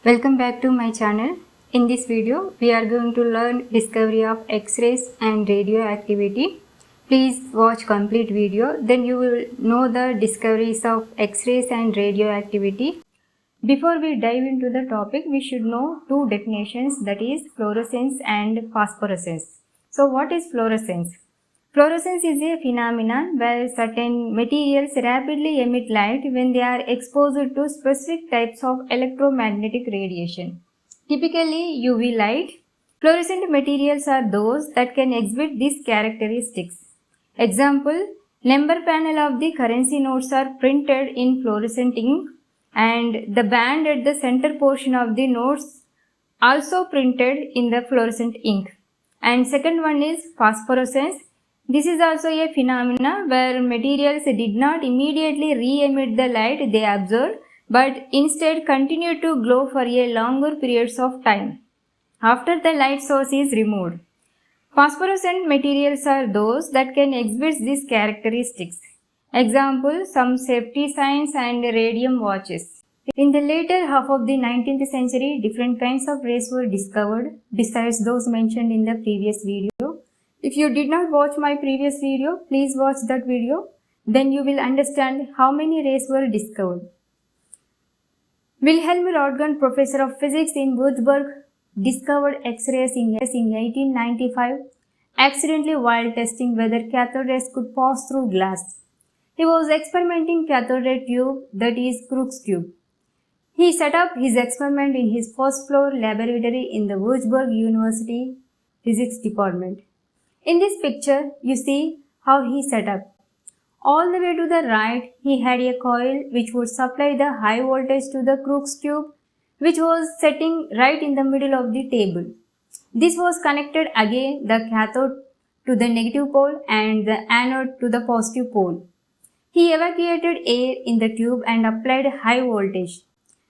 Welcome back to my channel. In this video, we are going to learn discovery of X-rays and radioactivity. Please watch complete video, then you will know the discoveries of X-rays and radioactivity. Before we dive into the topic, we should know two definitions, that is fluorescence and phosphorescence. So what is fluorescence? Fluorescence is a phenomenon where certain materials rapidly emit light when they are exposed to specific types of electromagnetic radiation. Typically UV light. Fluorescent materials are those that can exhibit these characteristics. Example, number panel of the currency notes are printed in fluorescent ink, and the band at the center portion of the notes also printed in the fluorescent ink. And second one is phosphorescence. This is also a phenomena where materials did not immediately re-emit the light they absorbed, but instead continue to glow for a longer periods of time after the light source is removed. Phosphorescent materials are those that can exhibit these characteristics. Example, some safety signs and radium watches. In the later half of the 19th century, different kinds of rays were discovered besides those mentioned in the previous video. If you did not watch my previous video, please watch that video. Then you will understand how many rays were discovered. Wilhelm Röntgen, professor of physics in Würzburg, discovered X-rays in 1895 accidentally while testing whether cathode rays could pass through glass. He was experimenting cathode ray tube, that is Crookes tube. He set up his experiment in his first floor laboratory in the Würzburg University Physics Department. In this picture, you see how he set up. All the way to the right, he had a coil which would supply the high voltage to the Crookes tube, which was setting right in the middle of the table. This was connected again the cathode to the negative pole and the anode to the positive pole. He evacuated air in the tube and applied high voltage.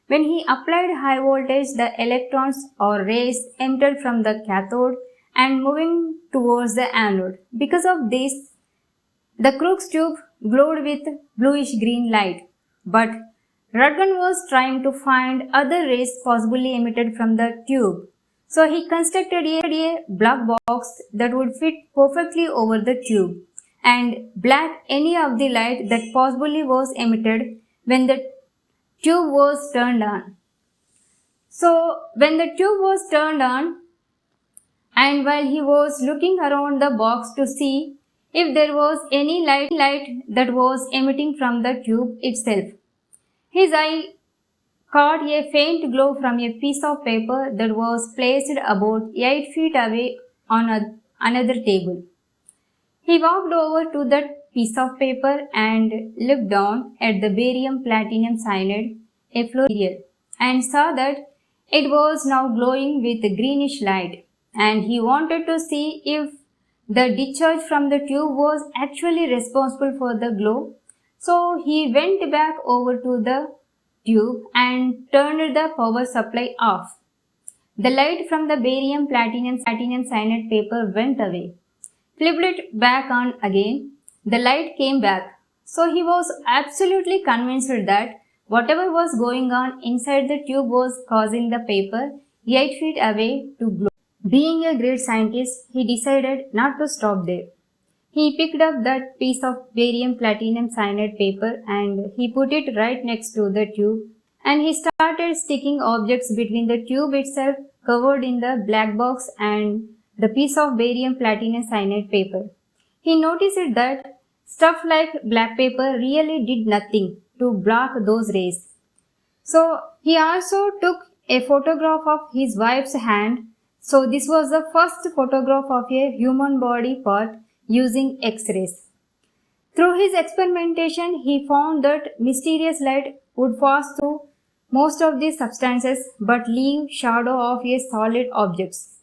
When he applied high voltage, the electrons or rays emitted from the cathode and moving towards the anode. Because of this, the Crookes tube glowed with bluish green light. But Röntgen was trying to find other rays possibly emitted from the tube. So he constructed a black box that would fit perfectly over the tube and block any of the light that possibly was emitted when the tube was turned on. So when the tube was turned on, and while he was looking around the box to see if there was any light that was emitting from the tube itself, his eye caught a faint glow from a piece of paper that was placed about 8 feet away on another table. He walked over to that piece of paper and looked down at the barium platinum cyanide, a fluoride material, and saw that it was now glowing with greenish light, and he wanted to see if the discharge from the tube was actually responsible for the glow. So he went back over to the tube and turned the power supply off. The light from the barium platinum cyanide paper went away. Flipped it back on again, the light came back. So he was absolutely convinced that whatever was going on inside the tube was causing the paper 8 feet away to glow. Being a great scientist, he decided not to stop there. He picked up that piece of barium platinum cyanide paper and he put it right next to the tube, and he started sticking objects between the tube itself covered in the black box and the piece of barium platinum cyanide paper. He noticed that stuff like black paper really did nothing to block those rays. So he also took a photograph of his wife's hand. So this was the first photograph of a human body part using X-rays. Through his experimentation, he found that mysterious light would pass through most of these substances but leave shadow of a solid objects.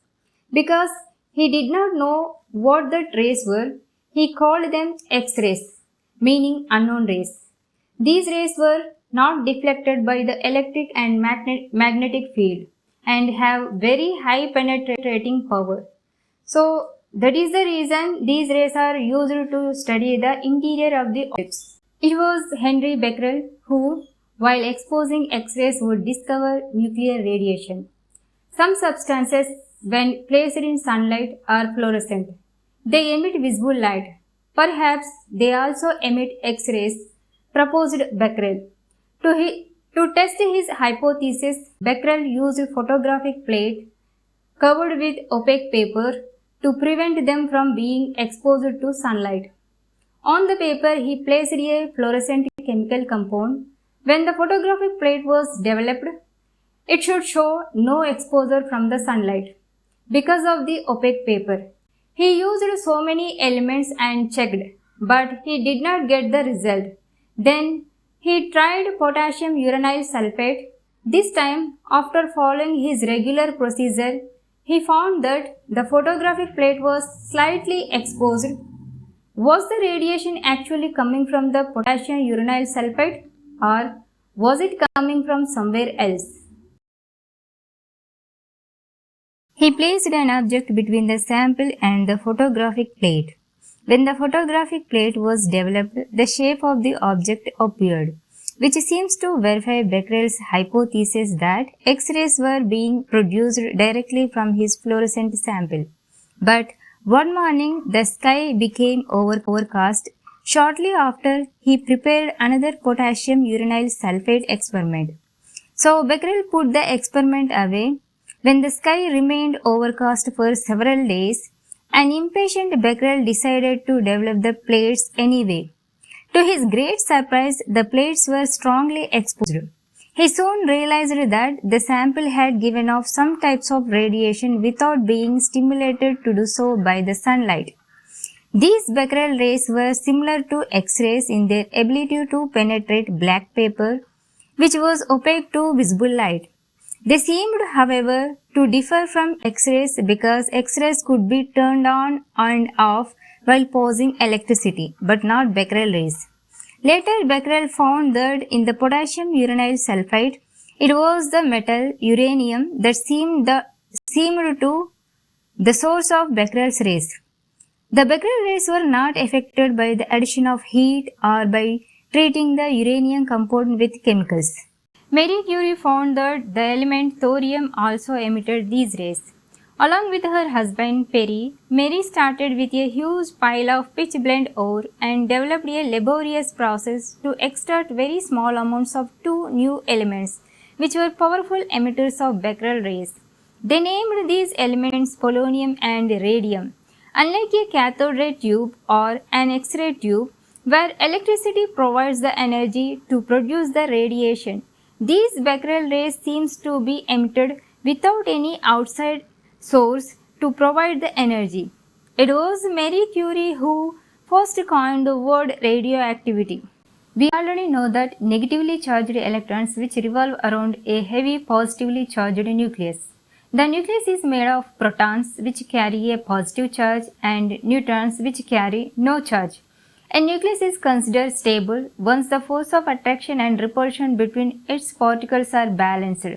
Because he did not know what the rays were, he called them X-rays, meaning unknown rays. These rays were not deflected by the electric and magnetic field and have very high penetrating power. So that is the reason these rays are used to study the interior of the objects. It was Henry Becquerel who while exposing X-rays would discover nuclear radiation. Some substances, when placed in sunlight, are fluorescent. They emit visible light. Perhaps they also emit X-rays, proposed Becquerel. To test his hypothesis, Becquerel used photographic plate covered with opaque paper to prevent them from being exposed to sunlight. On the paper, he placed a fluorescent chemical compound. When the photographic plate was developed, it should show no exposure from the sunlight because of the opaque paper. He used so many elements and checked, but he did not get the result. Then he tried potassium uranyl sulfate. This time, after following his regular procedure, he found that the photographic plate was slightly exposed. Was the radiation actually coming from the potassium uranyl sulfate, or was it coming from somewhere else? He placed an object between the sample and the photographic plate. When the photographic plate was developed, the shape of the object appeared, which seems to verify Becquerel's hypothesis that X-rays were being produced directly from his fluorescent sample. But one morning, the sky became overcast. Shortly after, he prepared another potassium uranyl sulfate experiment. So Becquerel put the experiment away. When the sky remained overcast for several days, an impatient Becquerel decided to develop the plates anyway. To his great surprise, the plates were strongly exposed. He soon realized that the sample had given off some types of radiation without being stimulated to do so by the sunlight. These Becquerel rays were similar to X-rays in their ability to penetrate black paper, which was opaque to visible light. They seemed, however, to differ from X-rays because X-rays could be turned on and off while posing electricity, but not Becquerel rays. Later, Becquerel found that in the potassium uranyl sulfide, it was the metal uranium that seemed to the source of Becquerel's rays. The Becquerel rays were not affected by the addition of heat or by treating the uranium compound with chemicals. Marie Curie found that the element thorium also emitted these rays. Along with her husband Perry, Mary started with a huge pile of pitch blende ore and developed a laborious process to extract very small amounts of two new elements, which were powerful emitters of Becquerel rays. They named these elements polonium and radium. Unlike a cathode ray tube or an X-ray tube, where electricity provides the energy to produce the radiation, these Becquerel rays seems to be emitted without any outside source to provide the energy. It was Marie Curie who first coined the word radioactivity. We already know that negatively charged electrons which revolve around a heavy positively charged nucleus. The nucleus is made of protons which carry a positive charge and neutrons which carry no charge. A nucleus is considered stable once the force of attraction and repulsion between its particles are balanced.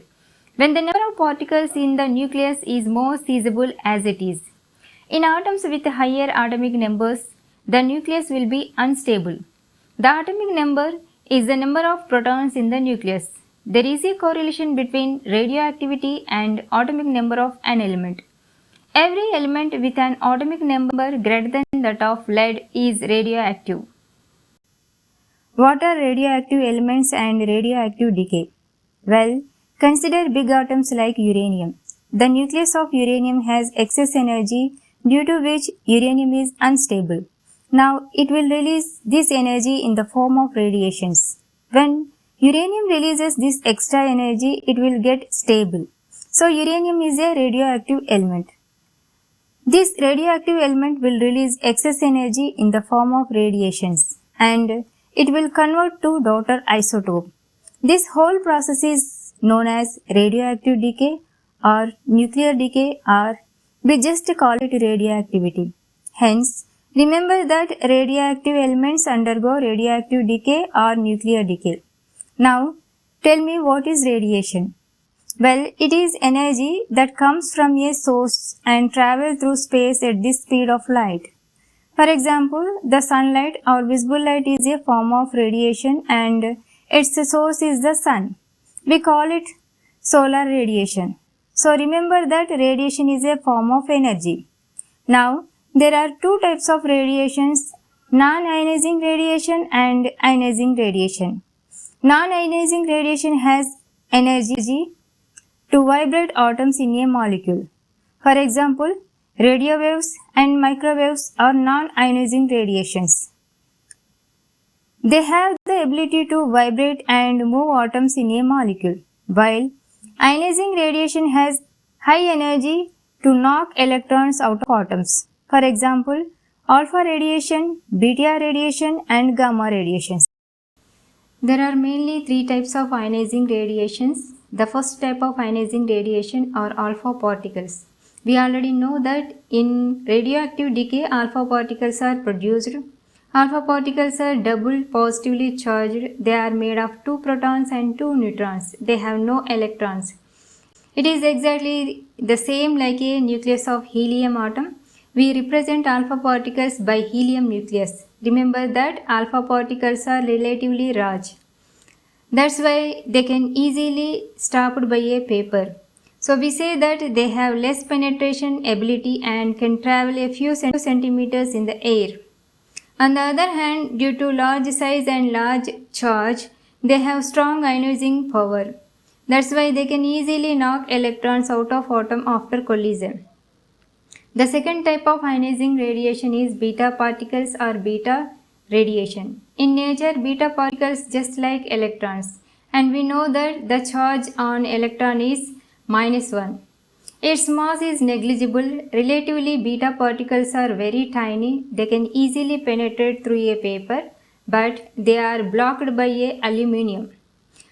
When the number of particles in the nucleus is more sizable as it is. In atoms with higher atomic numbers, the nucleus will be unstable. The atomic number is the number of protons in the nucleus. There is a correlation between radioactivity and atomic number of an element. Every element with an atomic number greater than that of lead is radioactive. What are radioactive elements and radioactive decay? Well, consider big atoms like uranium. The nucleus of uranium has excess energy due to which uranium is unstable. Now, it will release this energy in the form of radiations. When uranium releases this extra energy, it will get stable. So, uranium is a radioactive element. This radioactive element will release excess energy in the form of radiations and it will convert to daughter isotope. This whole process is known as radioactive decay or nuclear decay, or we just call it radioactivity. Hence, remember that radioactive elements undergo radioactive decay or nuclear decay. Now, tell me, what is radiation? Well, it is energy that comes from a source and travels through space at the speed of light. For example, the sunlight or visible light is a form of radiation and Its source is the sun. We call it solar radiation. So remember that radiation is a form of energy. Now, there are two types of radiations, non-ionizing radiation and ionizing radiation. Non-ionizing radiation has energy to vibrate atoms in a molecule. For example, radio waves and microwaves are non-ionizing radiations. They have the ability to vibrate and move atoms in a molecule, while ionizing radiation has high energy to knock electrons out of atoms. For example, alpha radiation, beta radiation and gamma radiations. There are mainly three types of ionizing radiations. The first type of ionizing radiation are alpha particles. We already know that in radioactive decay, alpha particles are produced. Alpha particles are double positively charged. They are made of 2 protons and 2 neutrons. They have no electrons. It is exactly the same like a nucleus of helium atom. We represent alpha particles by helium nucleus. Remember that alpha particles are relatively large. That's why they can easily stopped by a paper. So we say that they have less penetration ability and can travel a few centimeters in the air. On the other hand, due to large size and large charge, they have strong ionizing power. That's why they can easily knock electrons out of atom after collision. The second type of ionizing radiation is beta particles or beta radiation. In nature, beta particles just like electrons, and we know that the charge on electron is -1. Its mass is negligible. Relatively, beta particles are very tiny. They can easily penetrate through a paper, but they are blocked by a aluminium.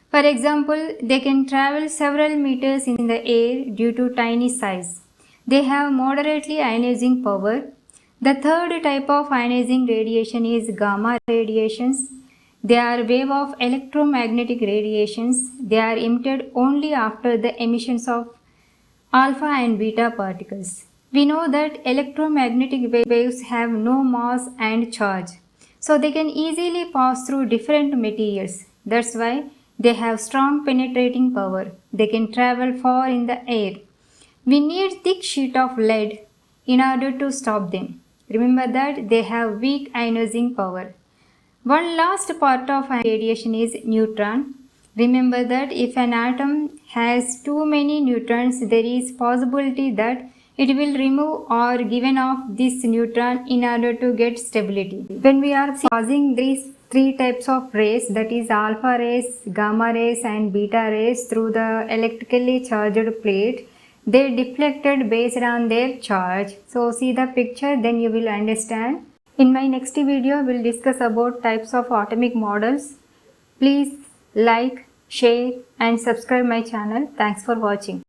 For example, they can travel several meters in the air due to tiny size. They have moderately ionizing power. The third type of ionizing radiation is gamma radiations. They are wave of electromagnetic radiations. They are emitted only after the emissions of alpha and beta particles. We know that electromagnetic waves have no mass and charge, so they can easily pass through different materials. That's why they have strong penetrating power. They can travel far in the air. We need thick sheet of lead in order to stop them. Remember that they have weak ionizing power. One last part of radiation is neutron. Remember that if an atom has too many neutrons, there is possibility that it will remove or given off this neutron in order to get stability. When we are passing these three types of rays, that is alpha rays, gamma rays and beta rays through the electrically charged plate, they deflected based on their charge. So see the picture, then you will understand. In my next video, we'll discuss about types of atomic models. Please like, share and subscribe my channel. Thanks for watching.